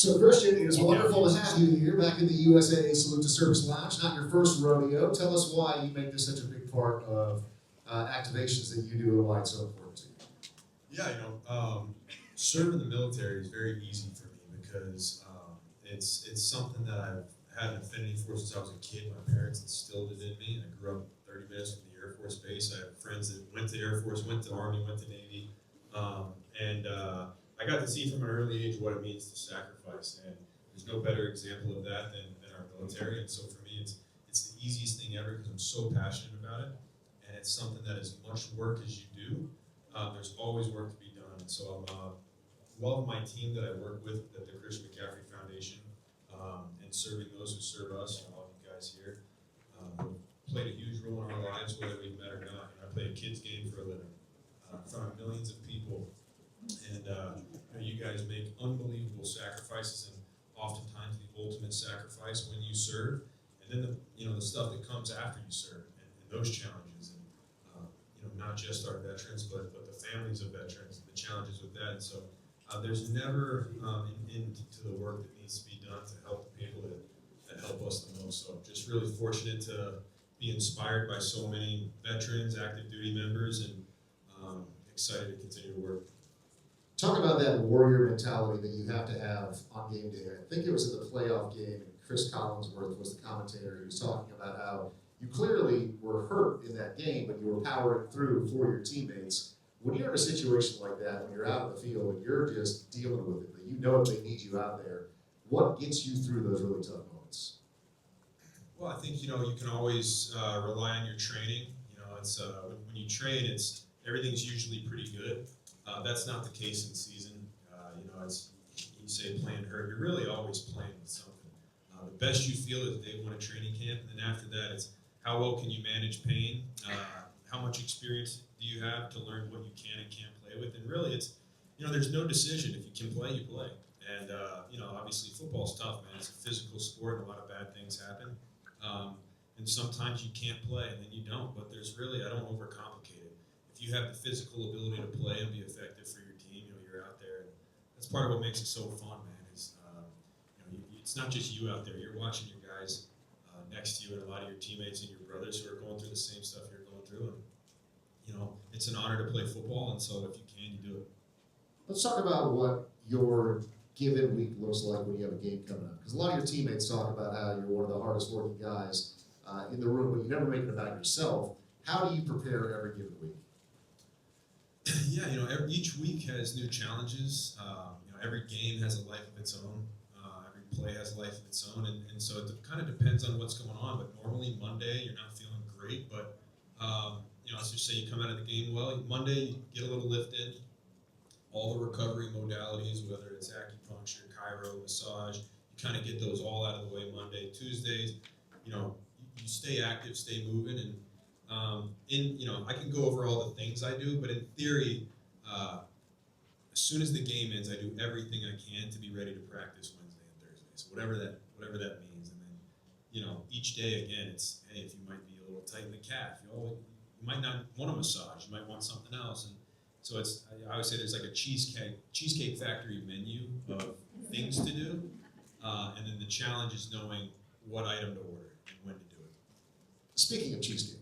So Christian, it is wonderful to have you here back in the USA Salute to Service Lounge. Not your first rodeo. Tell us why you make this such a big part of activations that you do and why it's so important to you. Yeah, serving the military is very easy for me because it's something that I've had an affinity for since I was a kid. My parents instilled it in me. I grew up 30 minutes from the Air Force Base. I have friends that went to Air Force, went to Army, went to Navy, and I got to see from an early age what it means to sacrifice. And there's no better example of that than our military. And so for me, it's the easiest thing ever because I'm so passionate about it. And it's something that as much work as you do, there's always work to be done. And so I'm love my team that I work with at the Christian McCaffrey Foundation, and serving those who serve us, and all of you guys here, played a huge role in our lives, whether we've met or not. I play a kids game for a living, in front of millions of people, and you guys make unbelievable sacrifices, and oftentimes the ultimate sacrifice when you serve, and then the stuff that comes after you serve, and those challenges, and not just our veterans, but the families of veterans, and the challenges with that. And so there's never an end to the work that needs to be done to help the people that help us the most. So just really fortunate to be inspired by so many veterans, active duty members, and excited to continue to work. Talk about that warrior mentality that you have to have on game day. I think it was in the playoff game, and Chris Collinsworth was the commentator. He was talking about how you clearly were hurt in that game, but you were powering through for your teammates. When you're in a situation like that, when you're out in the field and you're just dealing with it, but you know they need you out there, what gets you through those really tough moments? Well, I think you can always rely on your training. It's when you train, everything's usually pretty good. That's not the case in season. It's you say playing hurt, you're really always playing with something. The best you feel is day one of training camp, and then after that, it's how well can you manage pain. How much experience do you have to learn what you can and can't play with? And really, it's there's no decision. If you can play, you play. And obviously, football's tough, man. It's a physical sport, and a lot of bad things happen. And sometimes you can't play, and then you don't. But I don't overcomplicate it. If you have the physical ability to play and be effective for your team, you're out there. And that's part of what makes it so fun, man. Is it's not just you out there. You're watching your guys next to you, and a lot of your teammates and your brothers who are going through the same stuff you're going through. And it's an honor to play football, and so if you can, you do it. Let's talk about what your given week looks like when you have a game coming up. Because a lot of your teammates talk about how you're one of the hardest working guys in the room, but you never make it about yourself. How do you prepare every given week? Yeah, each week has new challenges. Every game has a life of its own. Every play has a life of its own, and so it kind of depends on what's going on. But normally Monday, you're not feeling great, but let's just say you come out of the game well. Monday, you get a little lift in. All the recovery modalities, whether it's acupuncture, chiro, massage, you kind of get those all out of the way Monday. Tuesdays, you stay active, stay moving, and I can go over all the things I do, but in theory, as soon as the game ends, I do everything I can to be ready to practice Wednesday and Thursday. So whatever that means, and then each day again, it's hey, if you might be a little tight in the calf, you might not want a massage, you might want something else, and so I always say there's like a cheesecake factory menu of things to do, and then the challenge is knowing what item to order and when to do it. Speaking of cheesecake